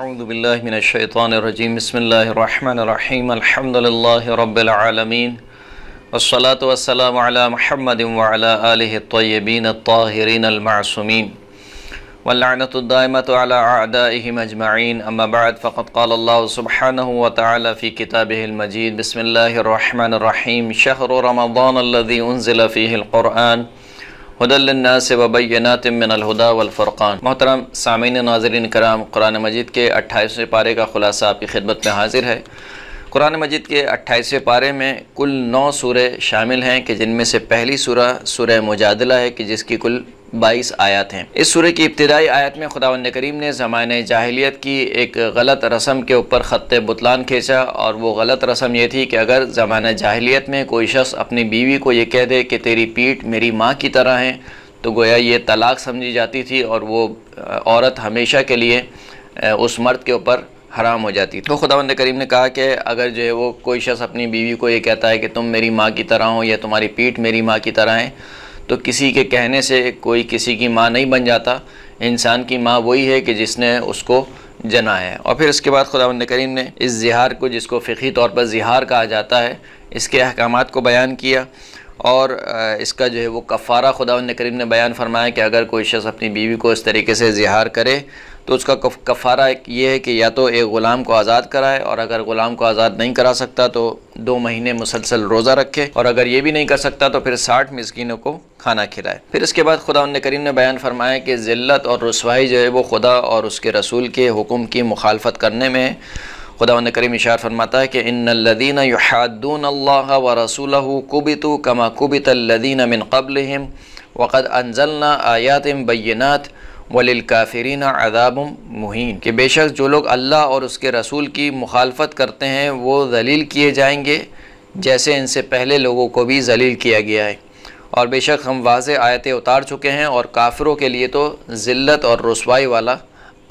اعوذ باللہ من الشیطان الرجیم بسم اللہ الرحمن الرحیم الحمد للہ رب العالمین والصلاة والسلام علی محمد وعلی آلہ الطیبین الطاہرین المعصومین واللعنۃ الدائمۃ علی اعدائہم اجمعین اما بعد فقد قال اللہ سبحانہ وتعالی فی کتابہ المجید بسم اللہ الرحمن الرحیم شہر رمضان الذی انزل فیہ القرآن ہدی للناس وبینات من الہدی والفرقان۔ محترم سامعین ناظرین کرام، قرآن مجید کے 28ویں پارے کا خلاصہ آپ کی خدمت میں حاضر ہے۔ قرآن مجید کے 28ویں پارے میں کل 9 سورے شامل ہیں کہ جن میں سے پہلی سورہ مجادلہ ہے کہ جس کی کل 22 آیات ہیں۔ اس سورے کی ابتدائی آیت میں خداوند کریم نے زمانہ جاہلیت کی ایک غلط رسم کے اوپر خط بطلان کھینچا، اور وہ غلط رسم یہ تھی کہ اگر زمانہ جاہلیت میں کوئی شخص اپنی بیوی کو یہ کہہ دے کہ تیری پیٹھ میری ماں کی طرح ہے تو گویا یہ طلاق سمجھی جاتی تھی، اور وہ عورت ہمیشہ کے لیے اس مرد کے اوپر حرام ہو جاتی تھی۔ تو خداوند کریم نے کہا کہ اگر جو ہے وہ کوئی شخص اپنی بیوی کو یہ کہتا ہے کہ تم میری ماں کی طرح ہو یا تمہاری پیٹھ میری ماں کی طرح ہے، تو کسی کے کہنے سے کوئی کسی کی ماں نہیں بن جاتا۔ انسان کی ماں وہی ہے کہ جس نے اس کو جنا ہے۔ اور پھر اس کے بعد خداوند کریم نے اس زہار کو، جس کو فقہی طور پر زہار کہا جاتا ہے، اس کے احکامات کو بیان کیا، اور اس کا جو ہے وہ کفارہ خداوند کریم نے بیان فرمایا کہ اگر کوئی شخص اپنی بیوی کو اس طریقے سے زہار کرے تو اس کا کفارہ یہ ہے کہ یا تو ایک غلام کو آزاد کرائے، اور اگر غلام کو آزاد نہیں کرا سکتا تو 2 مہینے مسلسل روزہ رکھے، اور اگر یہ بھی نہیں کر سکتا تو پھر 60 مسکینوں کو کھانا کھلائے۔ پھر اس کے بعد خداوند کریم نے بیان فرمایا کہ ذلت اور رسوائی جو ہے وہ خدا اور اس کے رسول کے حکم کی مخالفت کرنے میں ہے۔ خداوند کریم ارشاد فرماتا ہے کہ ان الذین یحادون اللہ ورسولہ کبتوا کما کبت الذین من قبلہم وقد انزلنا آیات بینات وللکافرین عذاب مہین، کہ بے شک جو لوگ اللہ اور اس کے رسول کی مخالفت کرتے ہیں وہ ذلیل کیے جائیں گے جیسے ان سے پہلے لوگوں کو بھی ذلیل کیا گیا ہے، اور بے شک ہم واضح آیتیں اتار چکے ہیں، اور کافروں کے لیے تو ذلت اور رسوائی والا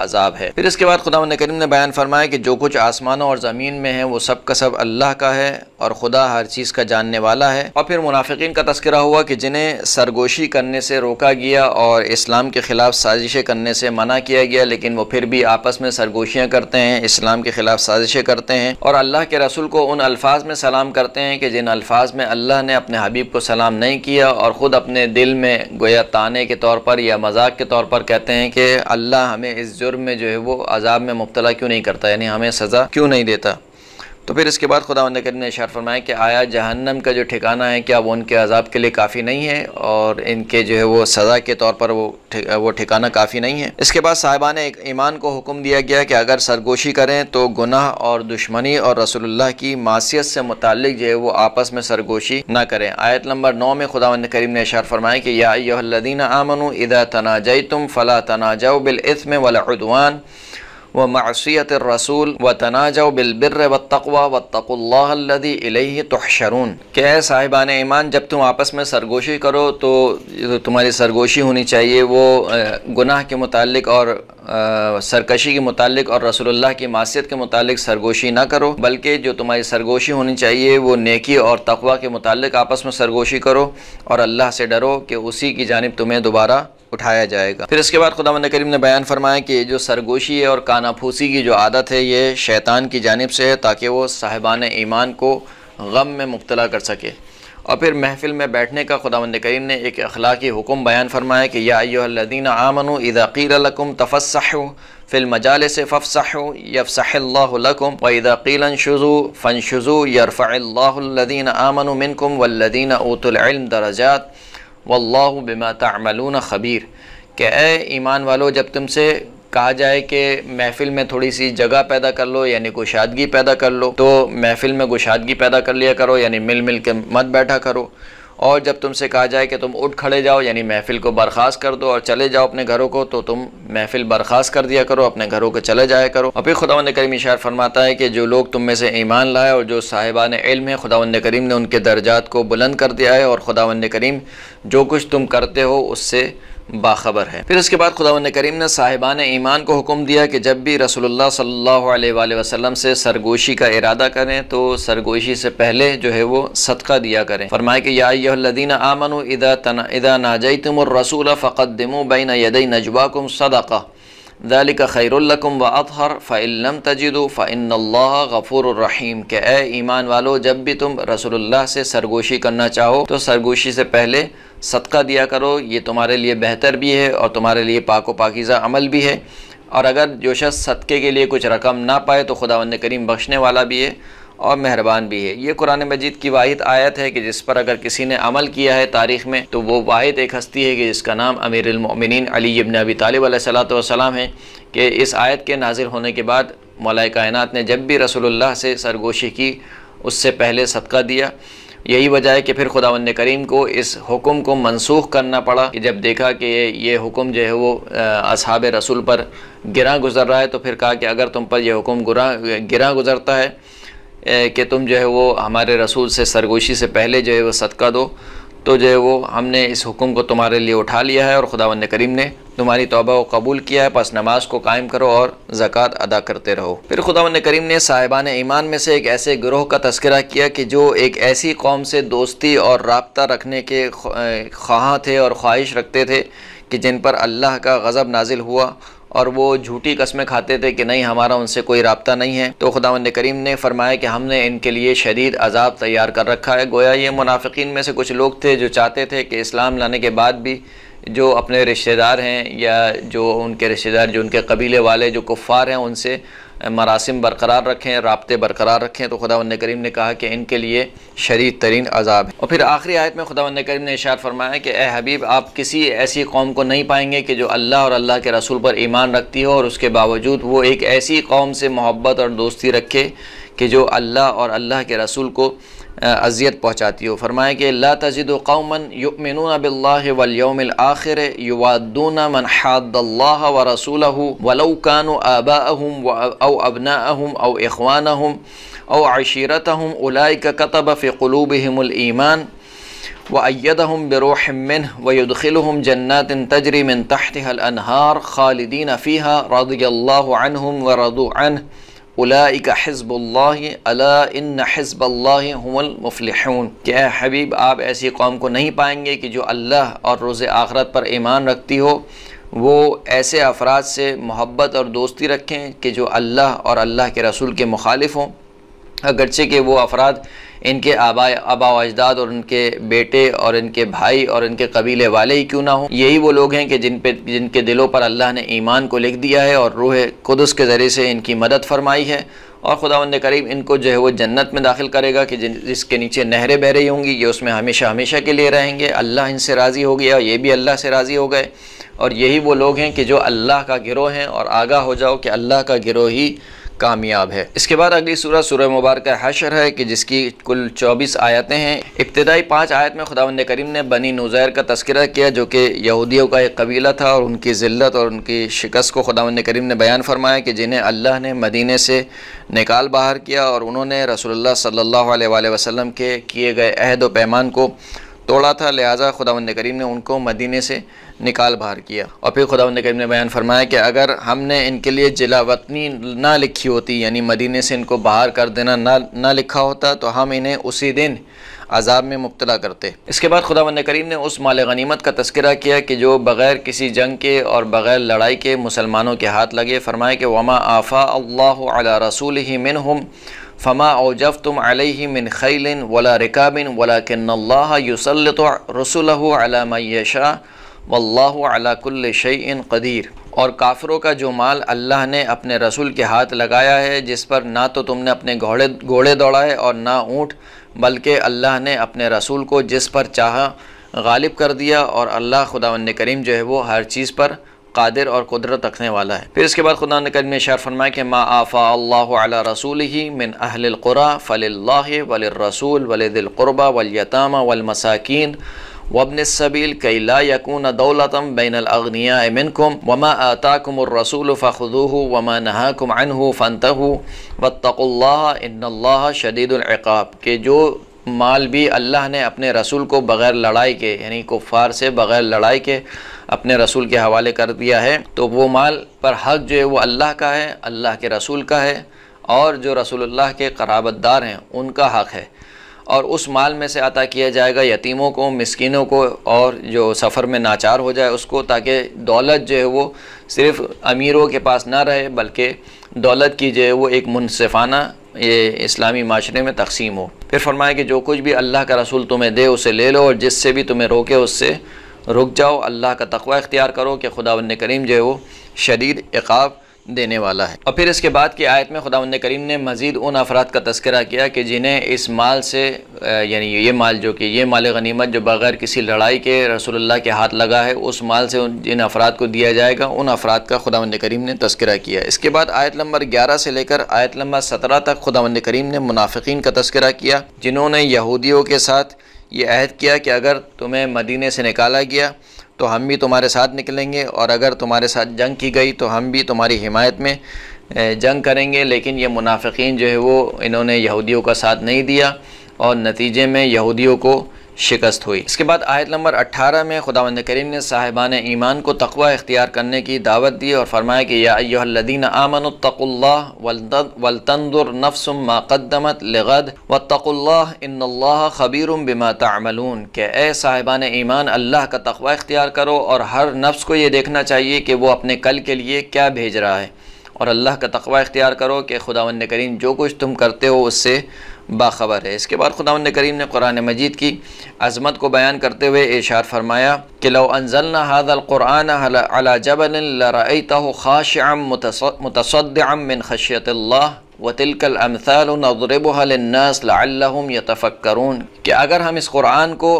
عذاب ہے۔ پھر اس کے بعد خداوند کریم نے بیان فرمایا کہ جو کچھ آسمانوں اور زمین میں ہے وہ سب کا سب اللہ کا ہے، اور خدا ہر چیز کا جاننے والا ہے۔ اور پھر منافقین کا تذکرہ ہوا کہ جنہیں سرگوشی کرنے سے روکا گیا اور اسلام کے خلاف سازشیں کرنے سے منع کیا گیا، لیکن وہ پھر بھی آپس میں سرگوشیاں کرتے ہیں، اسلام کے خلاف سازشیں کرتے ہیں، اور اللہ کے رسول کو ان الفاظ میں سلام کرتے ہیں کہ جن الفاظ میں اللہ نے اپنے حبیب کو سلام نہیں کیا، اور خود اپنے دل میں گویا طعنے کے طور پر یا مذاق کے طور پر کہتے ہیں کہ اللہ ہمیں اس جرم میں جو ہے وہ عذاب میں مبتلا کیوں نہیں کرتا، یعنی ہمیں سزا کیوں نہیں دیتا۔ تو پھر اس کے بعد خداوند کریم نے ارشاد فرمایا کہ آیا جہنم کا جو ٹھکانہ ہے کیا وہ ان کے عذاب کے لیے کافی نہیں ہے، اور ان کے جو ہے وہ سزا کے طور پر وہ ٹھکانہ کافی نہیں ہے۔ اس کے بعد صاحبان ایمان کو حکم دیا گیا کہ اگر سرگوشی کریں تو گناہ اور دشمنی اور رسول اللہ کی معصیت سے متعلق جو ہے وہ آپس میں سرگوشی نہ کریں۔ آیت نمبر 9 میں خداوند کریم نے ارشاد فرمایا کہ یا ایھا الذین آمنوا اذا تناجیتم فلا تناجوا بالاثم والعدوان ومعصیت الرسول وتناجوا بالبر والتقوى واتقوا اللہ الذی الیہ تحشرون، کہ اے صاحبان ایمان جب تم آپس میں سرگوشی کرو تو تمہاری سرگوشی ہونی چاہیے وہ گناہ کے متعلق اور سرکشی کے متعلق اور رسول اللہ کی معصیت کے متعلق سرگوشی نہ کرو، بلکہ جو تمہاری سرگوشی ہونی چاہیے وہ نیکی اور تقوی کے متعلق آپس میں سرگوشی کرو، اور اللہ سے ڈرو کہ اسی کی جانب تمہیں دوبارہ اٹھایا جائے گا۔ پھر اس کے بعد خداوند کریم نے بیان فرمایا کہ جو سرگوشی ہے اور کانا پھوسی کی جو عادت ہے یہ شیطان کی جانب سے ہے، تاکہ وہ صاحبان ایمان کو غم میں مبتلا کر سکے۔ اور پھر محفل میں بیٹھنے کا خداوند کریم نے ایک اخلاقی حکم بیان فرمایا کہ یا ایھا الذین آمنوا اذا قیل لکم تفسحوا فی المجالس فافسحوا یفسح اللہ لکم واذا قیل انشزوا فانشزوا یرفع اللہ الذین آمنوا منکم والذین اوتوا العلم درجات واللہ بما تعملون خبیر، کہ اے ایمان والو جب تم سے کہا جائے کہ محفل میں تھوڑی سی جگہ پیدا کر لو، یعنی گشادگی پیدا کر لو، تو محفل میں گشادگی پیدا کر لیا کرو، یعنی مل کے مت بیٹھا کرو، اور جب تم سے کہا جائے کہ تم اٹھ کھڑے جاؤ، یعنی محفل کو برخاست کر دو اور چلے جاؤ اپنے گھروں کو، تو تم محفل برخاست کر دیا کرو، اپنے گھروں کو چلے جایا کرو۔ اور پھر خداوند کریم ارشاد فرماتا ہے کہ جو لوگ تم میں سے ایمان لائے اور جو صاحبان علم ہیں، خداوند کریم نے ان کے درجات کو بلند کر دیا ہے، اور خداوند کریم جو کچھ تم کرتے ہو اس سے باخبر ہے۔ پھر اس کے بعد خداوند کریم نے صاحبان ایمان کو حکم دیا کہ جب بھی رسول اللہ صلی اللہ علیہ وآلہ وسلم سے سرگوشی کا ارادہ کریں تو سرگوشی سے پہلے جو ہے وہ صدقہ دیا کریں۔ فرمایا کہ یا ایھا الذین آمنوا اذا ناجیتم الرسول فقدموا بین یدی نجواکم صدقہ، ذَلِكَ خَيْرٌ لَكُمْ وَأَطْهَرُ فَإِن لَّمْ تَجِدُوا فَإِنَّ اللَّهَ غَفُورٌ رَحِيمٌ کہ اے ایمان والو، جب بھی تم رسول اللہ سے سرگوشی کرنا چاہو تو سرگوشی سے پہلے صدقہ دیا کرو، یہ تمہارے لیے بہتر بھی ہے اور تمہارے لیے پاک و پاکیزہ عمل بھی ہے، اور اگر جو شخص صدقے کے لیے کچھ رقم نہ پائے تو خداوند کریم بخشنے والا بھی ہے اور مہربان بھی ہے۔ یہ قرآن مجید کی واحد آیت ہے کہ جس پر اگر کسی نے عمل کیا ہے تاریخ میں تو وہ واحد ایک ہستی ہے کہ جس کا نام امیر المؤمنین علی ابن ابی طالب علیہ السلام ہے، کہ اس آیت کے نازل ہونے کے بعد مولا کائنات نے جب بھی رسول اللہ سے سرگوشی کی اس سے پہلے صدقہ دیا۔ یہی وجہ ہے کہ پھر خداوند کریم کو اس حکم کو منسوخ کرنا پڑا کہ جب دیکھا کہ یہ حکم جو ہے وہ اصحاب رسول پر گراں گزر رہا ہے تو پھر کہا کہ اگر تم پر یہ حکم گراں گزرتا ہے کہ تم جو ہے وہ ہمارے رسول سے سرگوشی سے پہلے جو ہے وہ صدقہ دو، تو جو ہے وہ ہم نے اس حکم کو تمہارے لیے اٹھا لیا ہے اور خداوند کریم نے تمہاری توبہ کو قبول کیا ہے، پس نماز کو قائم کرو اور زکوٰۃ ادا کرتے رہو۔ پھر خداوند کریم نے صاحبان ایمان میں سے ایک ایسے گروہ کا تذکرہ کیا کہ جو ایک ایسی قوم سے دوستی اور رابطہ رکھنے کے خواہاں تھے اور خواہش رکھتے تھے کہ جن پر اللہ کا غضب نازل ہوا، اور وہ جھوٹی قسمیں کھاتے تھے کہ نہیں ہمارا ان سے کوئی رابطہ نہیں ہے۔ تو خداوند کریم نے فرمایا کہ ہم نے ان کے لیے شدید عذاب تیار کر رکھا ہے۔ گویا یہ منافقین میں سے کچھ لوگ تھے جو چاہتے تھے کہ اسلام لانے کے بعد بھی جو اپنے رشتہ دار ہیں یا جو ان کے رشتہ دار جو ان کے قبیلے والے جو کفار ہیں ان سے مراسم برقرار رکھیں، رابطے برقرار رکھیں، تو خداوند کریم نے کہا کہ ان کے لیے شدید ترین عذاب ہے۔ اور پھر آخری آیت میں خداوند کریم نے ارشاد فرمایا کہ اے حبیب، آپ کسی ایسی قوم کو نہیں پائیں گے کہ جو اللہ اور اللہ کے رسول پر ایمان رکھتی ہو اور اس کے باوجود وہ ایک ایسی قوم سے محبت اور دوستی رکھے کہ جو اللہ اور اللہ کے رسول کو اذیت پہنچاتی ہو۔ فرمایا کہ لا تجد قوما یؤمنون باللہ والیوم الآخر یوادون من حاد اللہ ورسولہ ولو كانوا آباءهم او ابناءهم او اخوانهم او عشیرتهم اولئک کتب فی قلوبهم الایمان وأيدهم بروح منه ويدخلهم جنات تجري من تحتها الأنهار خالدين فيها رضي الله عنهم ورضوا عنه اولئک حزب اللہ الا ان حزب اللہ هم المفلحون کہ اے حبیب، آپ ایسی قوم کو نہیں پائیں گے کہ جو اللہ اور روز آخرت پر ایمان رکھتی ہو، وہ ایسے افراد سے محبت اور دوستی رکھیں کہ جو اللہ اور اللہ کے رسول کے مخالف ہوں، اگرچہ کہ وہ افراد ان کے آبا و اجداد اور ان کے بیٹے اور ان کے بھائی اور ان کے قبیلے والے ہی کیوں نہ ہوں۔ یہی وہ لوگ ہیں کہ جن کے دلوں پر اللہ نے ایمان کو لکھ دیا ہے اور روح قدس کے ذریعے سے ان کی مدد فرمائی ہے، اور خداوند کریم ان کو جو ہے وہ جنت میں داخل کرے گا کہ جس کے نیچے نہریں بہہ رہی ہوں گی، یہ اس میں ہمیشہ ہمیشہ کے لیے رہیں گے۔ اللہ ان سے راضی ہو گیا، یہ بھی اللہ سے راضی ہو گئے، اور یہی وہ لوگ ہیں کہ جو اللہ کا گروہ ہیں، اور آگاہ ہو جاؤ کہ اللہ کا گروہ ہی کامیاب ہے۔ اس کے بعد اگلی سورہ مبارکہ حشر ہے کہ جس کی کل 24 آیتیں ہیں۔ ابتدائی 5 آیت میں خداوند کریم نے بنی نذیر کا تذکرہ کیا جو کہ یہودیوں کا ایک قبیلہ تھا، اور ان کی ذلت اور ان کی شکست کو خداوند کریم نے بیان فرمایا کہ جنہیں اللہ نے مدینے سے نکال باہر کیا اور انہوں نے رسول اللہ صلی اللہ علیہ وآلہ وسلم کے کیے گئے عہد و پیمان کو توڑا تھا، لہٰذا خداوند کریم نے ان کو مدینے سے نکال باہر کیا۔ اور پھر خداوند کریم نے بیان فرمایا کہ اگر ہم نے ان کے لیے جلا وطنی نہ لکھی ہوتی، یعنی مدینے سے ان کو باہر کر دینا نہ لکھا ہوتا، تو ہم انہیں اسی دن عذاب میں مبتلا کرتے۔ اس کے بعد خداوند کریم نے اس مال غنیمت کا تذکرہ کیا کہ جو بغیر کسی جنگ کے اور بغیر لڑائی کے مسلمانوں کے ہاتھ لگے۔ فرمایا کہ وما آفا اللہ علی رسولہ منہم فما اوجفتم علیہ من خیل ولا رکاب ولکن اللہ یسلط رسلہ علی من یشاء واللہ علی کل شیء قدیر۔ اور کافروں کا جو مال اللہ نے اپنے رسول کے ہاتھ لگایا ہے، جس پر نہ تو تم نے اپنے گھوڑے دوڑائے اور نہ اونٹ، بلکہ اللہ نے اپنے رسول کو جس پر چاہا غالب کر دیا، اور اللہ خداوند کریم جو ہے وہ ہر چیز پر قادر اور قدرت رکھنے والا ہے۔ پھر اس کے بعد خداوند کریم نے ارشاد فرمایا کہ ما آفا اللہ علی رسولہ من اہل القری فللہ وللرسول ولذی القربى والیتامى والمساکین وابن السبیل کی لا یکون دولۃ بین الاغنیاء منکم وما آتاکم الرسول فخذوہ وما نہاکم عنہ فانتہوا واتقوا اللہ ان اللہ شدید العقاب کہ جو مال بھی اللہ نے اپنے رسول کو بغیر لڑائی کے، یعنی کفار سے بغیر لڑائی کے اپنے رسول کے حوالے کر دیا ہے، تو وہ مال پر حق جو ہے وہ اللہ کا ہے، اللہ کے رسول کا ہے، اور جو رسول اللہ کے قرابت دار ہیں ان کا حق ہے۔ اور اس مال میں سے عطا کیا جائے گا یتیموں کو، مسکینوں کو، اور جو سفر میں ناچار ہو جائے اس کو، تاکہ دولت جو ہے وہ صرف امیروں کے پاس نہ رہے بلکہ دولت کی جو ہے وہ ایک منصفانہ یہ اسلامی معاشرے میں تقسیم ہو۔ پھر فرمایا کہ جو کچھ بھی اللہ کا رسول تمہیں دے اسے لے لو، اور جس سے بھی تمہیں روکے اس سے رک جاؤ، اللہ کا تقوی اختیار کرو کہ خداوند کریم جو ہے وہ شدید عقاب دینے والا ہے۔ اور پھر اس کے بعد کی آیت میں خداوند کریم نے مزید ان افراد کا تذکرہ کیا کہ جنہیں اس مال سے یعنی یہ مال جو کہ یہ مال غنیمت جو بغیر کسی لڑائی کے رسول اللہ کے ہاتھ لگا ہے، اس مال سے جن افراد کو دیا جائے گا ان افراد کا خداوند کریم نے تذکرہ کیا۔ اس کے بعد آیت نمبر 11 سے لے کر آیت نمبر 17 تک خداوند کریم نے منافقین کا تذکرہ کیا، جنہوں نے یہودیوں کے ساتھ یہ عہد کیا کہ اگر تمہیں مدینے سے نکالا گیا تو ہم بھی تمہارے ساتھ نکلیں گے، اور اگر تمہارے ساتھ جنگ کی گئی تو ہم بھی تمہاری حمایت میں جنگ کریں گے۔ لیکن یہ منافقین جو ہے وہ انہوں نے یہودیوں کا ساتھ نہیں دیا، اور نتیجے میں یہودیوں کو شکست ہوئی۔ اس کے بعد آیت نمبر 18 میں خداوند کریم نے صاحبان ایمان کو تقوی اختیار کرنے کی دعوت دی اور فرمایا کہ یا ایھا الذین آمنوا اتقوا اللہ ولتنظر نفس ما قدمت لغد واتقوا اللہ ان اللہ خبیر بما تعملون، کہ اے صاحبان ایمان اللہ کا تقوی اختیار کرو، اور ہر نفس کو یہ دیکھنا چاہیے کہ وہ اپنے کل کے لیے کیا بھیج رہا ہے، اور اللہ کا تقوی اختیار کرو کہ خداوند کریم جو کچھ تم کرتے ہو اس سے باخبر ہے۔ اس کے بعد خداوند کریم نے قرآن مجید کی عظمت کو بیان کرتے ہوئے ارشاد فرمایا کہ لو انزلنا هذا القرآن على جبل لرأيته خاشعا متصدعا من خشية الله وتلك الامثال نضربها للناس لعلهم يتفكرون، کہ اگر ہم اس قرآن کو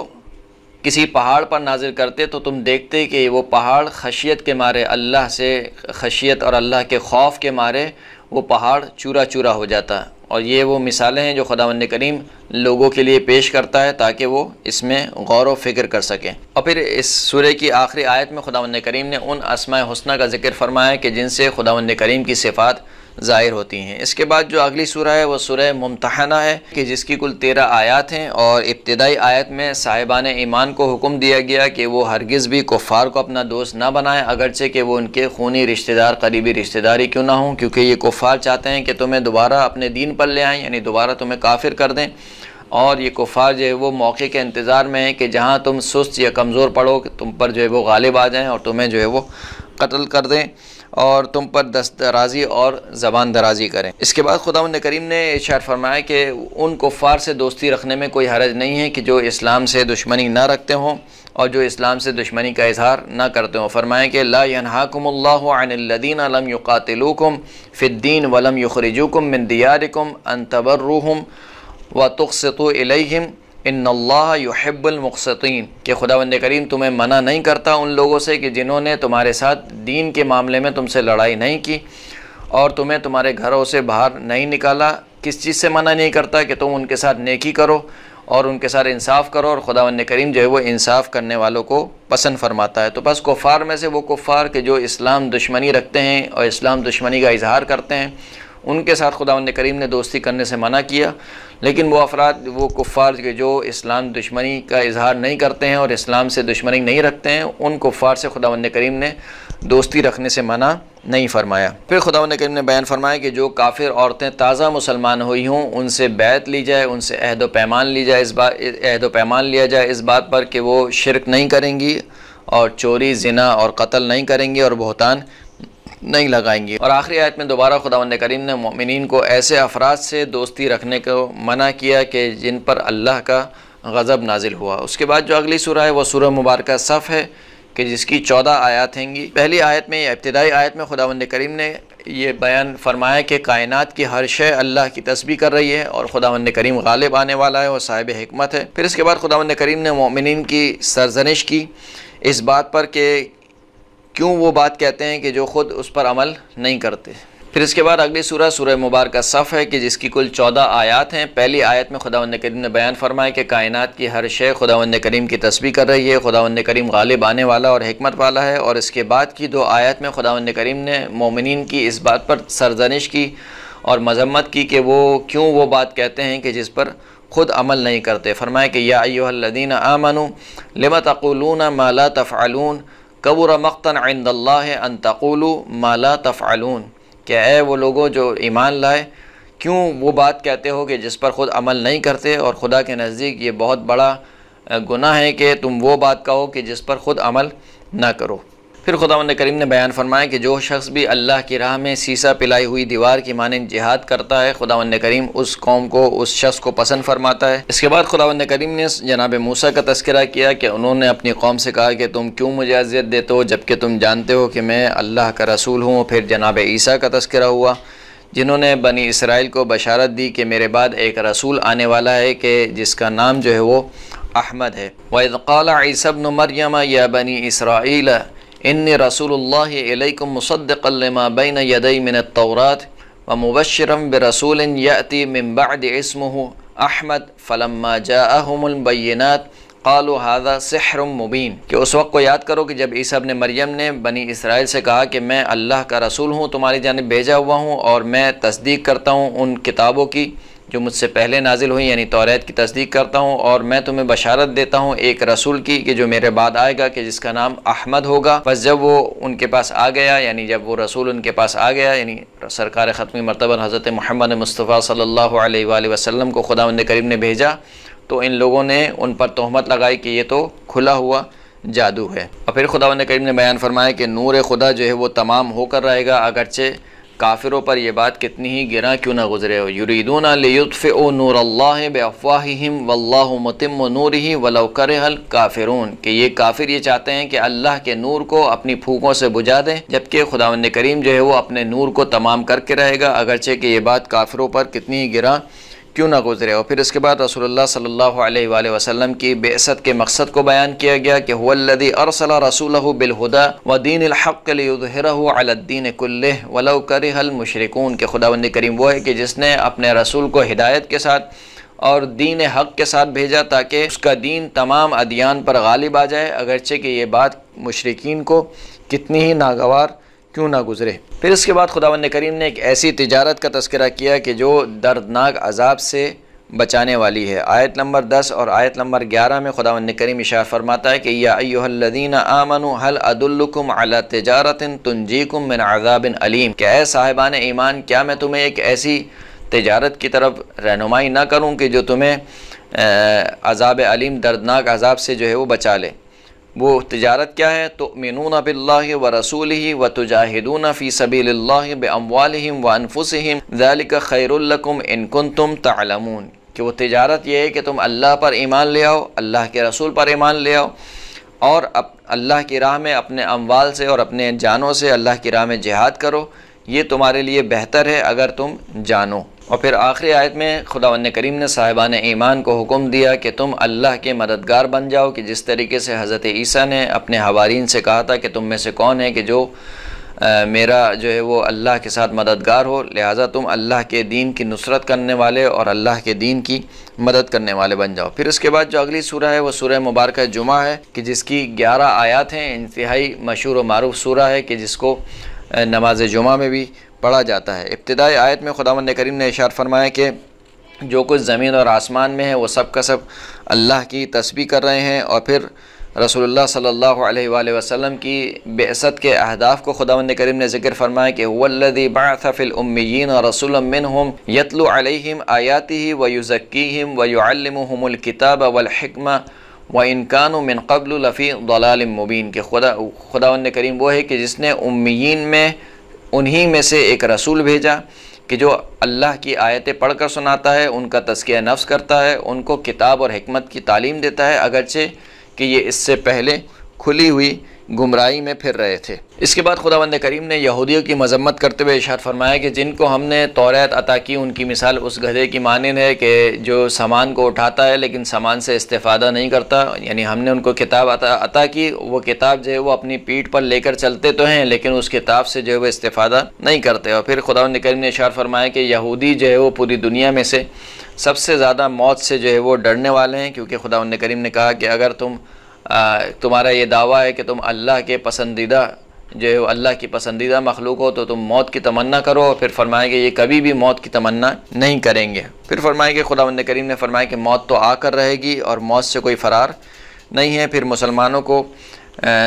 کسی پہاڑ پر نازل کرتے تو تم دیکھتے کہ وہ پہاڑ خشیت کے مارے، اللہ سے خشیت اور اللہ کے خوف کے مارے وہ پہاڑ چورا چورا ہو جاتا۔ اور یہ وہ مثالیں ہیں جو خداوند کریم لوگوں کے لیے پیش کرتا ہے تاکہ وہ اس میں غور و فکر کر سکیں۔ اور پھر اس سورہ کی آخری آیت میں خداوند کریم نے ان اسماء حسنہ کا ذکر فرمایا کہ جن سے خداوند کریم کی صفات ظاہر ہوتی ہیں۔ اس کے بعد جو اگلی سورہ ہے وہ سورہ ممتحنہ ہے کہ جس کی کل 13 آیات ہیں، اور ابتدائی آیت میں صاحبان ایمان کو حکم دیا گیا کہ وہ ہرگز بھی کفار کو اپنا دوست نہ بنائیں، اگرچہ کہ وہ ان کے خونی رشتہ دار، قریبی رشتہ داری کیوں نہ ہوں، کیونکہ یہ کفار چاہتے ہیں کہ تمہیں دوبارہ اپنے دین پر لے آئیں، یعنی دوبارہ تمہیں کافر کر دیں، اور یہ کفار جو ہے وہ موقع کے انتظار میں ہیں کہ جہاں تم سست یا کمزور پڑو کہ تم پر جو ہے وہ غالب آ جائیں اور تمہیں جو ہے وہ قتل کر دیں اور تم پر دست درازی اور زبان درازی کریں۔ اس کے بعد خداوند کریم نے ارشاد فرمایا کہ ان کفار سے دوستی رکھنے میں کوئی حرج نہیں ہے کہ جو اسلام سے دشمنی نہ رکھتے ہوں اور جو اسلام سے دشمنی کا اظہار نہ کرتے ہوں۔ فرمایا کہ لا ینہاکم اللہ عن الذین لم یقاتلوکم فی الدین ولم یخرجوکم من دیارکم ان تبروہم وتقسطوا الیہم ان اللہ یحب المقسطین، کہ خداوند کریم تمہیں منع نہیں کرتا ان لوگوں سے کہ جنہوں نے تمہارے ساتھ دین کے معاملے میں تم سے لڑائی نہیں کی اور تمہیں تمہارے گھروں سے باہر نہیں نکالا۔ کس چیز سے منع نہیں کرتا؟ کہ تم ان کے ساتھ نیکی کرو اور ان کے ساتھ انصاف کرو، اور خداوند کریم جو ہے وہ انصاف کرنے والوں کو پسند فرماتا ہے۔ تو بس کفار میں سے وہ کفار کہ جو اسلام دشمنی رکھتے ہیں اور اسلام دشمنی کا اظہار کرتے ہیں، ان کے ساتھ خداوند کریم نے دوستی کرنے سے منع کیا، لیکن وہ افراد، وہ کفار کہ جو اسلام دشمنی کا اظہار نہیں کرتے ہیں اور اسلام سے دشمنی نہیں رکھتے ہیں، ان کفار سے خداوند کریم نے دوستی رکھنے سے منع نہیں فرمایا۔ پھر خداوند کریم نے بیان فرمایا کہ جو کافر عورتیں تازہ مسلمان ہوئی ہوں ان سے بیعت لی جائے، ان سے عہد و پیمان لیا جائے اس بات پر کہ وہ شرک نہیں کریں گی اور چوری، زنا اور قتل نہیں کریں گی اور بہتان نہیں لگائیں گی۔ اور آخری آیت میں دوبارہ خداوند کریم نے مومنین کو ایسے افراد سے دوستی رکھنے کو منع کیا کہ جن پر اللہ کا غضب نازل ہوا۔ اس کے بعد جو اگلی سورہ ہے وہ سورہ مبارکہ صف ہے کہ جس کی 14 آیات ہیں گی۔ پہلی آیت میں یا ابتدائی آیت میں خداوند کریم نے یہ بیان فرمایا کہ کائنات کی ہر شے اللہ کی تسبیح کر رہی ہے اور خداوند کریم غالب آنے والا ہے اور صاحب حکمت ہے۔ پھر اس کے بعد خداوند کریم نے مومنین کی سرزنش کی اس بات پر کہ کیوں وہ بات کہتے ہیں کہ جو خود اس پر عمل نہیں کرتے۔ پھر اس کے بعد اگلی سورہ سورہ مبارکہ صف ہے کہ جس کی کل 14 آیات ہیں۔ پہلی آیت میں خداوند کریم نے بیان فرمایا کہ کائنات کی ہر شے خداوند کریم کی تسبیح کر رہی ہے، خداوند کریم غالب آنے والا اور حکمت والا ہے، اور اس کے بعد کی 2 آیات میں خداوند کریم نے مومنین کی اس بات پر سرزنش کی اور مذمت کی کہ وہ کیوں وہ بات کہتے ہیں کہ جس پر خود عمل نہیں کرتے۔ فرمایا کہ یا ایھا الذین آمنوا لم تقولون ما لا تفعلون کبر مقتا عند اللہ ان تقولوا ما لا تفعلون، کہ اے وہ لوگوں جو ایمان لائے، کیوں وہ بات کہتے ہو کہ جس پر خود عمل نہیں کرتے، اور خدا کے نزدیک یہ بہت بڑا گناہ ہے کہ تم وہ بات کہو کہ جس پر خود عمل نہ کرو۔ پھر خداوند کریم نے بیان فرمایا کہ جو شخص بھی اللہ کی راہ میں سیسا پلائی ہوئی دیوار کی مانند جہاد کرتا ہے، خداوند کریم اس قوم کو، اس شخص کو پسند فرماتا ہے۔ اس کے بعد خداوند کریم نے جناب موسیٰ کا تذکرہ کیا کہ انہوں نے اپنی قوم سے کہا کہ تم کیوں مجھے اذیت دیتے ہو جبکہ تم جانتے ہو کہ میں اللہ کا رسول ہوں۔ پھر جناب عیسیٰ کا تذکرہ ہوا، جنہوں نے بنی اسرائیل کو بشارت دی کہ میرے بعد ایک رسول آنے والا ہے کہ جس کا نام جو ہے وہ احمد ہے۔ وَإِذْ قَالَ عِيسَى ابْنُ مَرْيَمَ يَا بَنِي إِسْرَائِيلَ إِنِّي رَسُولُ اللَّهِ إِلَيْكُمْ مُصَدِّقًا لِمَا بَيْنَ يَدَيَّ مِنَ التَّوْرَاةِ وَمُبَشِّرًا بِرَسُولٍ يَأْتِي مِن بَعْدِ اسْمُهُ أَحْمَدُ فَلَمَّا جَاءَهُمُ الْبَيِّنَاتُ قالوا هذا سحر مبین، کہ اس وقت کو یاد کرو کہ جب عیسیٰ ابن مریم نے بنی اسرائیل سے کہا کہ میں اللہ کا رسول ہوں، تمہاری جانب بھیجا ہوا ہوں، اور میں تصدیق کرتا ہوں ان کتابوں کی جو مجھ سے پہلے نازل ہوئی، یعنی توریت کی تصدیق کرتا ہوں، اور میں تمہیں بشارت دیتا ہوں ایک رسول کی کہ جو میرے بعد آئے گا کہ جس کا نام احمد ہوگا۔ بس جب وہ ان کے پاس آ گیا، یعنی جب وہ رسول ان کے پاس آ گیا، یعنی سرکار ختمی مرتبہ حضرت محمد مصطفیٰ صلی اللہ علیہ وآلہ وسلم کو خداوند کریم نے بھیجا، تو ان لوگوں نے ان پر تہمت لگائی کہ یہ تو کھلا ہوا جادو ہے۔ اور پھر خداوند کریم نے بیان فرمایا کہ نور خدا جو ہے وہ تمام ہو کر رہے گا، اگرچہ کافروں پر یہ بات کتنی ہی گراں کیوں نہ گزرے ہو۔ یریدون لیطفئوا نور اللہ بافواہہم واللہ متم نورہ ولو کرہ الکافرون، کہ یہ کافر یہ چاہتے ہیں کہ اللہ کے نور کو اپنی پھونکوں سے بجھا دیں، جبکہ خداوند کریم جو ہے وہ اپنے نور کو تمام کر کے رہے گا، اگرچہ کہ یہ بات کافروں پر کتنی ہی گراں کیوں نہ گزرے ہو۔ پھر اس کے بعد رسول اللہ صلی اللہ علیہ وآلہ وسلم کی بعثت کے مقصد کو بیان کیا گیا کہ هو الذی ارسل رسولہ بالہدی ودین الحق لیظہرہ علی الدین کلہ ولو کرہ المشرکون، کہ خداوند کریم وہ ہے کہ جس نے اپنے رسول کو ہدایت کے ساتھ اور دین حق کے ساتھ بھیجا تاکہ اس کا دین تمام ادیان پر غالب آ جائے، اگرچہ کہ یہ بات مشرکین کو کتنی ہی ناگوار کیوں نہ گزرے۔ پھر اس کے بعد خداوند کریم نے ایک ایسی تجارت کا تذکرہ کیا کہ جو دردناک عذاب سے بچانے والی ہے۔ آیت نمبر 10 اور آیت نمبر 11 میں خداوند کریم ارشاد فرماتا ہے کہ یا ایھا الذین آمنوا هل ادلکم علی تجارۃ تنجیکم من عذاب علیم، کہ اے صاحبان ایمان کیا میں تمہیں ایک ایسی تجارت کی طرف رہنمائی نہ کروں کہ جو تمہیں عذاب علیم، دردناک عذاب سے جو ہے وہ بچا لے۔ وہ تجارت کیا ہے؟ تؤمنون باللہ ورسولہ وتجاہدون فی سبیل اللہ باموالہم وانفسہم ذالک خیر لکم ان کنتم تعلمون، کہ وہ تجارت یہ ہے کہ تم اللہ پر ایمان لے آؤ، اللہ کے رسول پر ایمان لے آؤ، اور اللہ کی راہ میں اپنے اموال سے اور اپنے جانوں سے اللہ کی راہ میں جہاد کرو، یہ تمہارے لیے بہتر ہے اگر تم جانو۔ اور پھر آخری آیت میں خداوند کریم نے صاحبان ایمان کو حکم دیا کہ تم اللہ کے مددگار بن جاؤ، کہ جس طریقے سے حضرت عیسیٰ نے اپنے حوارین سے کہا تھا کہ تم میں سے کون ہے کہ جو میرا جو ہے وہ اللہ کے ساتھ مددگار ہو، لہٰذا تم اللہ کے دین کی نصرت کرنے والے اور اللہ کے دین کی مدد کرنے والے بن جاؤ۔ پھر اس کے بعد جو اگلی سورہ ہے وہ سورہ مبارکہ جمعہ ہے، کہ جس کی 11 آیات ہیں، انتہائی مشہور و معروف سورہ ہے کہ جس کو نماز جمعہ میں بھی پڑھا جاتا ہے۔ ابتدائی آیت میں خداوند کریم نے ارشاد فرمایا کہ جو کچھ زمین اور آسمان میں ہے وہ سب کا سب اللہ کی تسبیح کر رہے ہیں، اور پھر رسول اللہ صلی اللہ علیہ وآلہ وسلم کی بعثت کے اہداف کو خداوند کریم نے ذکر فرمایا کہ هو الذی بعث فی الامیین رسولا منہم یتلو علیہم آیاتہ ویزکیہم ویعلمہم الکتاب والحکمہ وَإِن كَانُوا مِن قَبْلُ لَفِي ضَلَالٍ مُبِينٍ، کہ خداوند کریم وہ ہے کہ جس نے امیین میں انہی میں سے ایک رسول بھیجا کہ جو اللہ کی آیتیں پڑھ کر سناتا ہے، ان کا تزکیہ نفس کرتا ہے، ان کو کتاب اور حکمت کی تعلیم دیتا ہے، اگرچہ کہ یہ اس سے پہلے کھلی ہوئی گمراہی میں پھر رہے تھے۔ اس کے بعد خداوند کریم نے یہودیوں کی مذمت کرتے ہوئے ارشاد فرمایا کہ جن کو ہم نے توریت عطا کی ان کی مثال اس گدھے کی مانند ہے کہ جو سامان کو اٹھاتا ہے لیکن سامان سے استفادہ نہیں کرتا، یعنی ہم نے ان کو کتاب عطا کی، وہ کتاب جو ہے وہ اپنی پیٹھ پر لے کر چلتے تو ہیں لیکن اس کتاب سے جو ہے وہ استفادہ نہیں کرتے۔ اور پھر خداوند کریم نے ارشاد فرمایا کہ یہودی جو ہے وہ پوری دنیا میں سے سب سے زیادہ موت سے جو ہے وہ ڈرنے والے ہیں، کیونکہ خداوند کریم نے کہا کہ اگر تمہارا یہ دعویٰ ہے کہ تم اللہ کے پسندیدہ جو ہے اللہ کی پسندیدہ مخلوق ہو تو تم موت کی تمنا کرو، اور پھر فرمایا کہ یہ کبھی بھی موت کی تمنا نہیں کریں گے۔ پھر فرمایا کہ خداوند کریم نے فرمایا کہ موت تو آ کر رہے گی اور موت سے کوئی فرار نہیں ہے۔ پھر مسلمانوں کو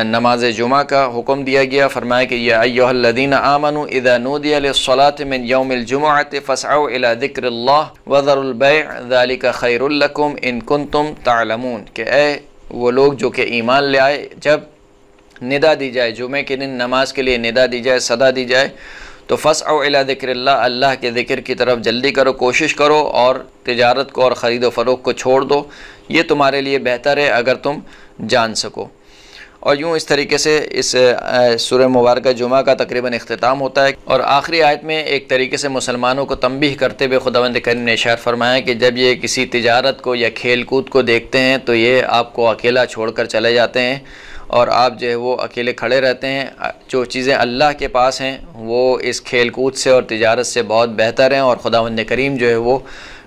نماز جمعہ کا حکم دیا گیا، فرمایا کہ یا ایھا الذین آمنوا اذا نودی للصلاۃ من یوم الجمعۃ فاسعوا الی ذکر اللہ وذروا البیع ذلک خیر لکم ان کنتم تعلمون، کہ اے وہ لوگ جو کہ ایمان لے آئے، جب ندا دی جائے، جمعے کے دن نماز کے لیے ندا دی جائے، صدا دی جائے، تو فاسعوا الی ذکر اللہ، اللہ کے ذکر کی طرف جلدی کرو، کوشش کرو، اور تجارت کو اور خرید و فروخت کو چھوڑ دو، یہ تمہارے لیے بہتر ہے اگر تم جان سکو۔ اور یوں اس طریقے سے اس سورہ مبارکہ جمعہ کا تقریباً اختتام ہوتا ہے، اور آخری آیت میں ایک طریقے سے مسلمانوں کو تنبیہ کرتے ہوئے خداوند کریم نے ارشاد فرمایا کہ جب یہ کسی تجارت کو یا کھیل کود کو دیکھتے ہیں تو یہ آپ کو اکیلا چھوڑ کر چلے جاتے ہیں، اور آپ جو ہے وہ اکیلے کھڑے رہتے ہیں۔ جو چیزیں اللہ کے پاس ہیں وہ اس کھیل کود سے اور تجارت سے بہت بہتر ہیں، اور خداوند کریم جو ہے وہ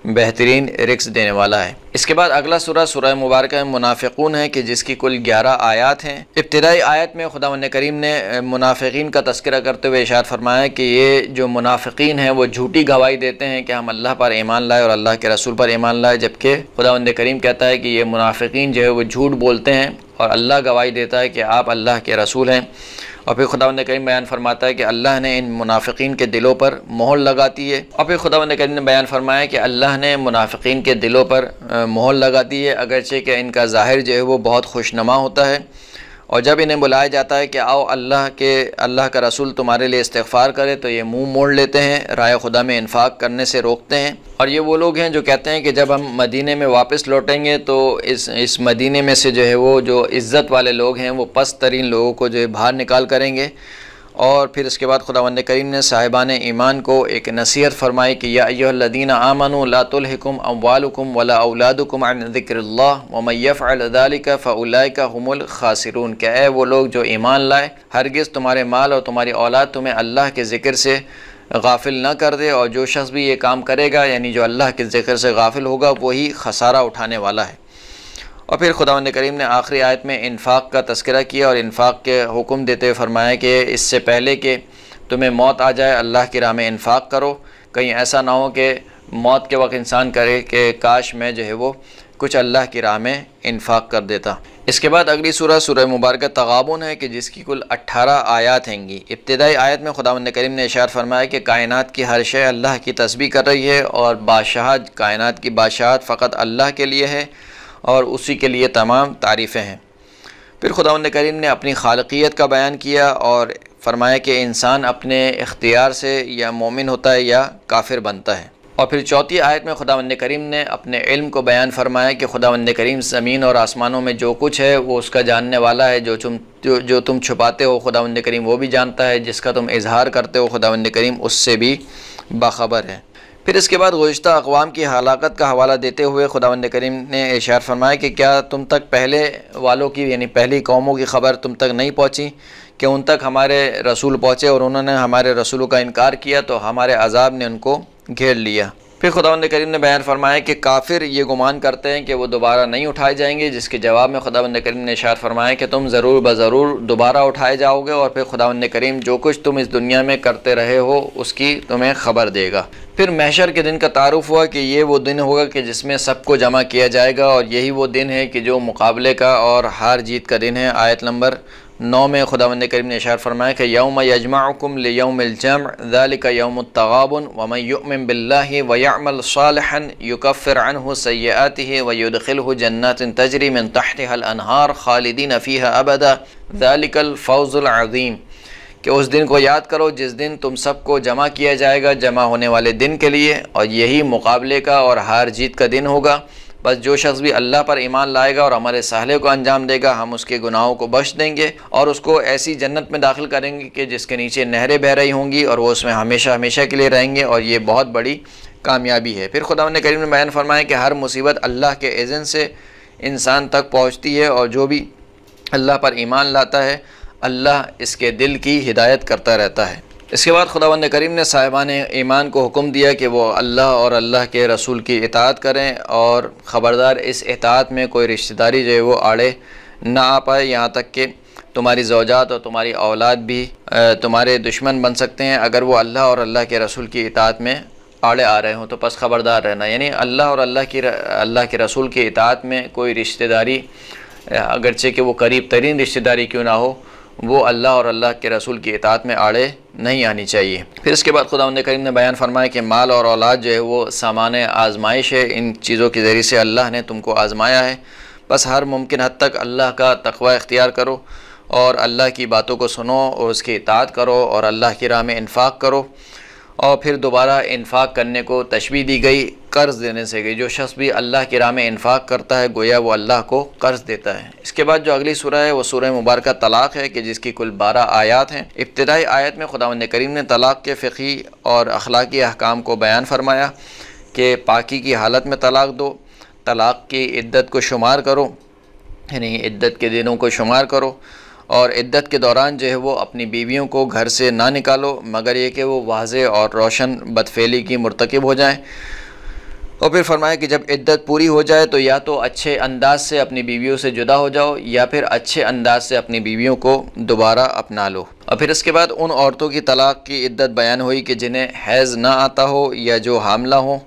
بہترین رزق دینے والا ہے۔ اس کے بعد اگلا سورہ سورہ مبارکہ منافقون ہے کہ جس کی کل 11 آیات ہیں۔ ابتدائی آیت میں خداوند کریم نے منافقین کا تذکرہ کرتے ہوئے ارشاد فرمایا کہ یہ جو منافقین ہیں وہ جھوٹی گواہی دیتے ہیں کہ ہم اللہ پر ایمان لائے اور اللہ کے رسول پر ایمان لائے، جبکہ خداوند کریم کہتا ہے کہ یہ منافقین جو ہے وہ جھوٹ بولتے ہیں اور اللہ گواہی دیتا ہے کہ آپ اللہ کے رسول ہیں۔ اور پھر خداوند کریم بیان فرماتا ہے کہ اللہ نے ان منافقین کے دلوں پر مہر لگاتی ہے، اور پھر خداوند کریم نے بیان فرمایا کہ اللہ نے منافقین کے دلوں پر مہر لگاتی ہے، اگرچہ کہ ان کا ظاہر جو ہے وہ بہت خوشنما ہوتا ہے، اور جب انہیں بلایا جاتا ہے کہ آؤ اللہ کا رسول تمہارے لیے استغفار کرے تو یہ منہ موڑ لیتے ہیں، راہ خدا میں انفاق کرنے سے روکتے ہیں۔ اور یہ وہ لوگ ہیں جو کہتے ہیں کہ جب ہم مدینے میں واپس لوٹیں گے تو اس مدینے میں سے جو ہے وہ جو عزت والے لوگ ہیں وہ پست ترین لوگوں کو جو ہے باہر نکال کریں گے۔ اور پھر اس کے بعد خداوند کریم نے صاحبان ایمان کو ایک نصیحت فرمائی کہ یا ایھا الذین آمنوا لا تلہکم اموالکم ولا اولادکم عن ذکر اللہ ومن یفعل ذلک فاولئک هم الخاسرون، کہ اے وہ لوگ جو ایمان لائے، ہرگز تمہارے مال اور تمہاری اولاد تمہیں اللہ کے ذکر سے غافل نہ کر دے، اور جو شخص بھی یہ کام کرے گا یعنی جو اللہ کے ذکر سے غافل ہوگا وہی خسارہ اٹھانے والا ہے۔ اور پھر خداوند کریم نے آخری آیت میں انفاق کا تذکرہ کیا اور انفاق کے حکم دیتے ہوئے فرمایا کہ اس سے پہلے کہ تمہیں موت آ جائے اللہ کی راہ میں انفاق کرو، کہیں ایسا نہ ہو کہ موت کے وقت انسان کرے کہ کاش میں جو ہے وہ کچھ اللہ کی راہ میں انفاق کر دیتا۔ اس کے بعد اگلی سورہ سورہ مبارکہ تغابن ہے کہ جس کی کل 18 آیات ہیں گی۔ ابتدائی آیت میں خداوند کریم نے ارشاد فرمایا کہ کائنات کی ہر شے اللہ کی تسبیح کر رہی ہے، اور بادشاہت، کائنات کی بادشاہت فقط اللہ کے لیے ہے اور اسی کے لیے تمام تعریفیں ہیں۔ پھر خداوند کریم نے اپنی خالقیت کا بیان کیا اور فرمایا کہ انسان اپنے اختیار سے یا مومن ہوتا ہے یا کافر بنتا ہے۔ اور پھر چوتھی آیت میں خداوند کریم نے اپنے علم کو بیان فرمایا کہ خداوند کریم زمین اور آسمانوں میں جو کچھ ہے وہ اس کا جاننے والا ہے، جو تم چھپاتے ہو خداوند کریم وہ بھی جانتا ہے، جس کا تم اظہار کرتے ہو خداوند کریم اس سے بھی باخبر ہے۔ پھر اس کے بعد گزشتہ اقوام کی ہلاکت کا حوالہ دیتے ہوئے خداوند کریم نے ارشاد فرمایا کہ کیا تم تک پہلے والوں کی یعنی پہلی قوموں کی خبر تم تک نہیں پہنچی کہ ان تک ہمارے رسول پہنچے اور انہوں نے ہمارے رسولوں کا انکار کیا تو ہمارے عذاب نے ان کو گھیر لیا۔ پھر خداوند کریم نے بیان فرمایا کہ کافر یہ گمان کرتے ہیں کہ وہ دوبارہ نہیں اٹھائے جائیں گے، جس کے جواب میں خداوند کریم نے ارشاد فرمایا کہ تم ضرور بضرور دوبارہ اٹھائے جاؤ گے، اور پھر خداوند کریم جو کچھ تم اس دنیا میں کرتے رہے ہو اس کی تمہیں خبر دے گا۔ پھر محشر کے دن کا تعارف ہوا کہ یہ وہ دن ہوگا کہ جس میں سب کو جمع کیا جائے گا، اور یہی وہ دن ہے کہ جو مقابلے کا اور ہار جیت کا دن ہے۔ آیت نمبر 9 میں خداوند کریم نے ارشاد فرمایا کہ یوم یجمعکم لیوم الجمع ذلک یوم التغابن ومن یؤمن باللہ ویعمل صالحا یکفر عنہ سیئاتہ ویدخلہ جنات تجری من تحتها الانہار خالدین فیہا ابدا ذلک الفوز العظیم، کہ اس دن کو یاد کرو جس دن تم سب کو جمع کیا جائے گا جمع ہونے والے دن کے لیے، اور یہی مقابلے کا اور ہار جیت کا دن ہوگا۔ بس جو شخص بھی اللہ پر ایمان لائے گا اور ہمارے صالح کو انجام دے گا ہم اس کے گناہوں کو بخش دیں گے اور اس کو ایسی جنت میں داخل کریں گے کہ جس کے نیچے نہریں بہہ رہی ہوں گی، اور وہ اس میں ہمیشہ ہمیشہ کے لیے رہیں گے، اور یہ بہت بڑی کامیابی ہے۔ پھر خداوند کریم نے بیان فرمایا کہ ہر مصیبت اللہ کے اذن سے انسان تک پہنچتی ہے، اور جو بھی اللہ پر ایمان لاتا ہے اللہ اس کے دل کی ہدایت کرتا رہتا ہے۔ اس کے بعد خداوند کریم نے صاحبان ایمان کو حکم دیا کہ وہ اللہ اور اللہ کے رسول کی اطاعت کریں، اور خبردار اس اطاعت میں کوئی رشتہ داری جو ہے وہ آڑے نہ آ پائے، یہاں تک کہ تمہاری زوجات اور تمہاری اولاد بھی تمہارے دشمن بن سکتے ہیں اگر وہ اللہ اور اللہ کے رسول کی اطاعت میں آڑے آ رہے ہوں، تو پس خبردار رہنا، یعنی اللہ اور اللہ کے رسول کی اطاعت میں کوئی رشتہ داری اگرچہ کہ وہ قریب ترین رشتہ داری کیوں نہ ہو، وہ اللہ اور اللہ کے رسول کی اطاعت میں آڑے نہیں آنی چاہیے۔ پھر اس کے بعد خداوند کریم نے بیان فرمایا کہ مال اور اولاد جو ہے وہ سامان آزمائش ہے، ان چیزوں کے ذریعے سے اللہ نے تم کو آزمایا ہے، بس ہر ممکن حد تک اللہ کا تقوی اختیار کرو اور اللہ کی باتوں کو سنو اور اس کی اطاعت کرو اور اللہ کی راہ میں انفاق کرو۔ اور پھر دوبارہ انفاق کرنے کو تشبیہ دی گئی قرض دینے سے گئی۔ جو شخص بھی اللہ کی راہ میں انفاق کرتا ہے گویا وہ اللہ کو قرض دیتا ہے۔ اس کے بعد جو اگلی سورہ ہے وہ سورہ مبارکہ طلاق ہے کہ جس کی کل 12 آیات ہیں۔ ابتدائی آیت میں خداوند کریم نے طلاق کے فقہی اور اخلاقی احکام کو بیان فرمایا کہ پاکی کی حالت میں طلاق دو، طلاق کی عدت کو شمار کرو، یعنی عدت کے دنوں کو شمار کرو، اور عدت کے دوران جو ہے وہ اپنی بیویوں کو گھر سے نہ نکالو مگر یہ کہ وہ واضح اور روشن بدفعلی کی مرتکب ہو جائیں۔ اور پھر فرمایا کہ جب عدت پوری ہو جائے تو یا تو اچھے انداز سے اپنی بیویوں سے جدا ہو جاؤ یا پھر اچھے انداز سے اپنی بیویوں کو دوبارہ اپنا لو۔ اور پھر اس کے بعد ان عورتوں کی طلاق کی عدت بیان ہوئی کہ جنہیں حیض نہ آتا ہو یا جو حاملہ ہوں۔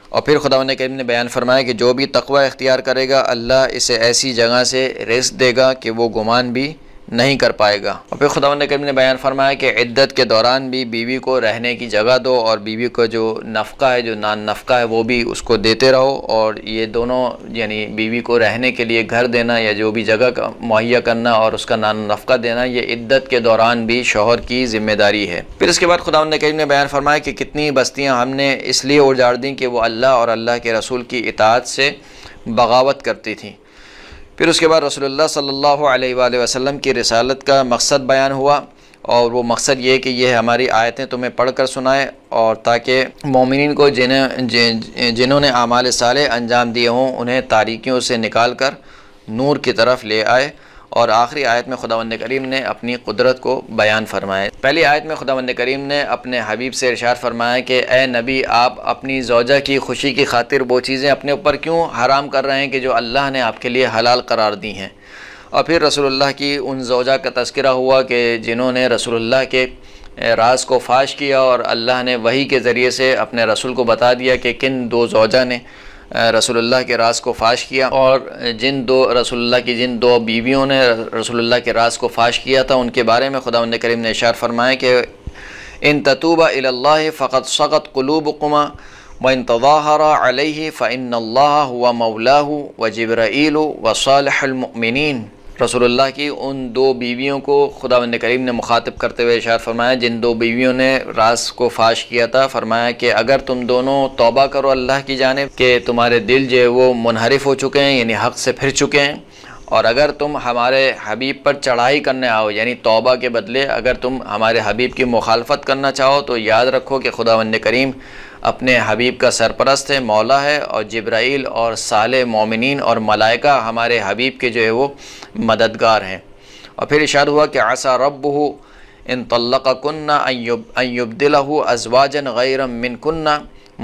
اور پھر خداوند کریم نے بیان فرمایا کہ جو بھی تقوی اختیار کرے گا اللہ اسے ایسی جگہ سے رزق دے گا کہ وہ گمان بھی نہیں کر پائے گا۔ اور پھر خداوند کریم نے بیان فرمایا کہ عدت کے دوران بھی بیوی کو رہنے کی جگہ دو اور بیوی کو جو نفقہ ہے، جو نان نفقہ ہے، وہ بھی اس کو دیتے رہو، اور یہ دونوں یعنی بیوی کو رہنے کے لیے گھر دینا یا جو بھی جگہ مہیا کرنا اور اس کا نان نفقہ دینا، یہ عدت کے دوران بھی شوہر کی ذمہ داری ہے۔ پھر اس کے بعد خداوند کریم نے بیان فرمایا کہ کتنی بستیاں ہم نے اس لیے اجاڑ دیں کہ وہ اللہ اور اللہ کے رسول کی اطاعت سے بغاوت کرتی تھیں۔ پھر اس کے بعد رسول اللہ صلی اللہ علیہ وآلہ وسلم کی رسالت کا مقصد بیان ہوا، اور وہ مقصد یہ کہ یہ ہماری آیتیں تمہیں پڑھ کر سنائے، اور تاکہ مومنین کو جنہوں نے اعمال صالح انجام دیے ہوں انہیں تاریکیوں سے نکال کر نور کی طرف لے آئے۔ اور آخری آیت میں خداوند کریم نے اپنی قدرت کو بیان فرمایا۔ پہلی آیت میں خداوند کریم نے اپنے حبیب سے ارشاد فرمایا کہ اے نبی، آپ اپنی زوجہ کی خوشی کی خاطر وہ چیزیں اپنے اوپر کیوں حرام کر رہے ہیں کہ جو اللہ نے آپ کے لیے حلال قرار دی ہیں۔ اور پھر رسول اللہ کی ان زوجہ کا تذکرہ ہوا کہ جنہوں نے رسول اللہ کے راز کو فاش کیا، اور اللہ نے وحی کے ذریعے سے اپنے رسول کو بتا دیا کہ کن دو زوجہ نے رسول اللہ کے راز کو فاش کیا، اور جن دو بیویوں نے رسول اللہ کے راز کو فاش کیا تھا ان کے بارے میں خداوند کریم نے ارشاد فرمایا کہ ان تتوبا الی اللہ فقد صغت قلوبکما وان تظاہرا علیہ فان اللہ هو مولاه وجبرائیل وصالح المؤمنین۔ رسول اللہ کی ان دو بیویوں کو خداوند کریم نے مخاطب کرتے ہوئے ارشاد فرمایا، جن دو بیویوں نے راز کو فاش کیا تھا، فرمایا کہ اگر تم دونوں توبہ کرو اللہ کی جانب کہ تمہارے دل جو ہے وہ منحرف ہو چکے ہیں، یعنی حق سے پھر چکے ہیں، اور اگر تم ہمارے حبیب پر چڑھائی کرنے آؤ، یعنی توبہ کے بدلے اگر تم ہمارے حبیب کی مخالفت کرنا چاہو، تو یاد رکھو کہ خداوند کریم اپنے حبیب کا سرپرست ہے، مولا ہے، اور جبرائیل اور صالح مومنین اور ملائکہ ہمارے حبیب کے جو ہے وہ مددگار ہیں۔ اور پھر ارشاد ہوا کہ عسى ربه ان طلقكن ان يبدله ازواجا غيرا منكن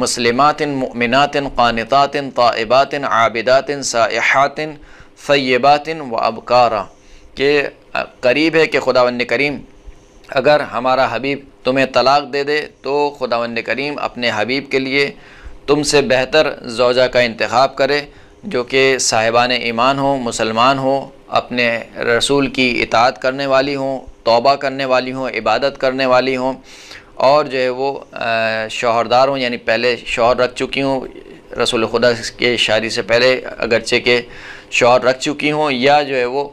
مسلمات مؤمنات قانتات طائبات عابدات سائحات طیبات وابکارا، کہ قریب ہے کہ خداوند کریم اگر ہمارا حبیب تمہیں طلاق دے دے تو خداوند کریم اپنے حبیب کے لیے تم سے بہتر زوجہ کا انتخاب کرے، جو کہ صاحبان ایمان ہوں، مسلمان ہوں، اپنے رسول کی اطاعت کرنے والی ہوں، توبہ کرنے والی ہوں، عبادت کرنے والی ہوں، اور جو ہے وہ شوہردار ہوں، یعنی پہلے شوہر رکھ چکی ہوں رسول خدا کے شادی سے پہلے، اگرچہ کہ شوہر رکھ چکی ہوں، یا جو ہے وہ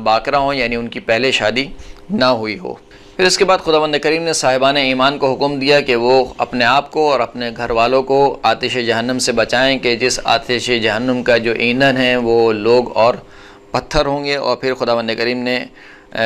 باکرہ ہوں، یعنی ان کی پہلے شادی نہ ہوئی ہو۔ پھر اس کے بعد خداوند کریم نے صاحبان ایمان کو حکم دیا کہ وہ اپنے آپ کو اور اپنے گھر والوں کو آتش جہنم سے بچائیں، کہ جس آتش جہنم کا جو ایندھن ہے وہ لوگ اور پتھر ہوں گے۔ اور پھر خداوند کریم نے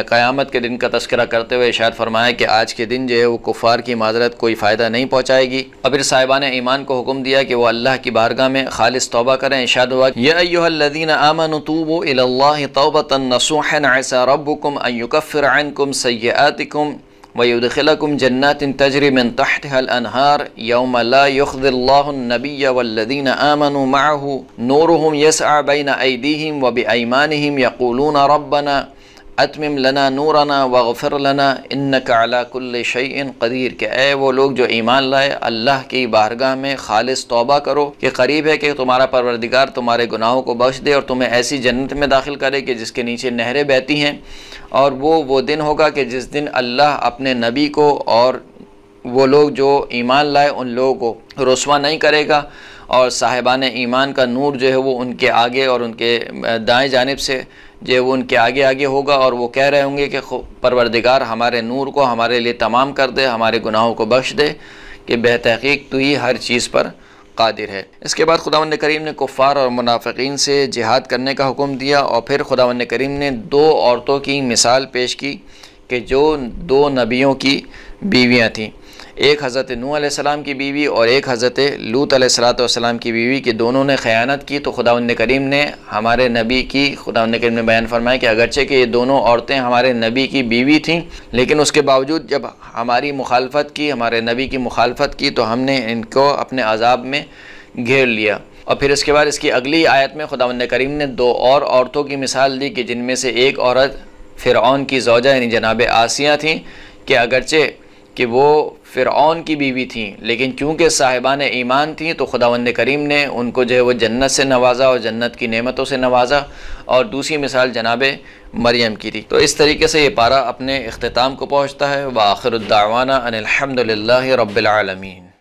قیامت کے دن کا تذکرہ کرتے ہوئے ارشاد فرمایا کہ آج کے دن جو ہے وہ کفار کی معذرت کوئی فائدہ نہیں پہنچائے گی۔ اور پھر صاحبان ایمان کو حکم دیا کہ وہ اللہ کی بارگاہ میں خالص توبہ کریں۔ ارشاد ہوا یا ایھا الذین آمنوا توبوا الی اللہ توبۃ نصوحا عسى ربکم ان یکفر عنکم سیئاتکم وَيُدْخِلَكُمْ جَنَّاتٍ تَجْرِي مِنْ تَحْتِهَا الْأَنْهَارُ يَوْمَ لَا يُخْزِي اللَّهُ النَّبِيَّ وَالَّذِينَ آمَنُوا مَعَهُ نُورُهُمْ يَسْعَى بَيْنَ أَيْدِيهِمْ وَبِأَيْمَانِهِمْ يَقُولُونَ رَبَّنَا اتمم لنا نورنا واغفر لنا انک علی کل شیء قدیر، کہ اے وہ لوگ جو ایمان لائے اللہ کی بارگاہ میں خالص توبہ کرو کہ قریب ہے کہ تمہارا پروردگار تمہارے گناہوں کو بخش دے اور تمہیں ایسی جنت میں داخل کرے کہ جس کے نیچے نہریں بہتی ہیں۔ اور وہ دن ہوگا کہ جس دن اللہ اپنے نبی کو اور وہ لوگ جو ایمان لائے ان لوگوں کو رسوا نہیں کرے گا، اور صاحبان ایمان کا نور جو ہے وہ ان کے آگے اور ان کے دائیں جانب سے جو ہے وہ ان کے آگے آگے ہوگا، اور وہ کہہ رہے ہوں گے کہ پروردگار ہمارے نور کو ہمارے لیے تمام کر دے، ہمارے گناہوں کو بخش دے، کہ بے تحقیق تو ہی ہر چیز پر قادر ہے۔ اس کے بعد خداوند کریم نے کفار اور منافقین سے جہاد کرنے کا حکم دیا، اور پھر خداوند کریم نے دو عورتوں کی مثال پیش کی کہ جو دو نبیوں کی بیویاں تھیں، ایک حضرت نوح علیہ السلام کی بیوی اور ایک حضرت لوط علیہ السلام کی بیوی، کہ دونوں نے خیانت کی۔ تو خداوند کریم نے ہمارے نبی کی خداوند کریم نے بیان فرمایا کہ اگرچہ کہ یہ دونوں عورتیں ہمارے نبی کی بیوی تھیں، لیکن اس کے باوجود جب ہماری مخالفت کی، ہمارے نبی کی مخالفت کی، تو ہم نے ان کو اپنے عذاب میں گھیر لیا۔ اور پھر اس کے بعد اس کی اگلی آیت میں خداوند کریم نے دو اور عورتوں کی مثال دی کہ جن میں سے ایک عورت فرعون کی زوجہ یعنی جناب آسیہ تھیں، کہ اگرچہ کہ وہ فرعون کی بیوی تھیں لیکن چونکہ صاحبان ایمان تھیں تو خداوند کریم نے ان کو جو ہے وہ جنت سے نوازا اور جنت کی نعمتوں سے نوازا۔ اور دوسری مثال جناب مریم کی تھی۔ تو اس طریقے سے یہ پارہ اپنے اختتام کو پہنچتا ہے۔ وآخر الدعوانا ان الحمد للہ رب العالمین۔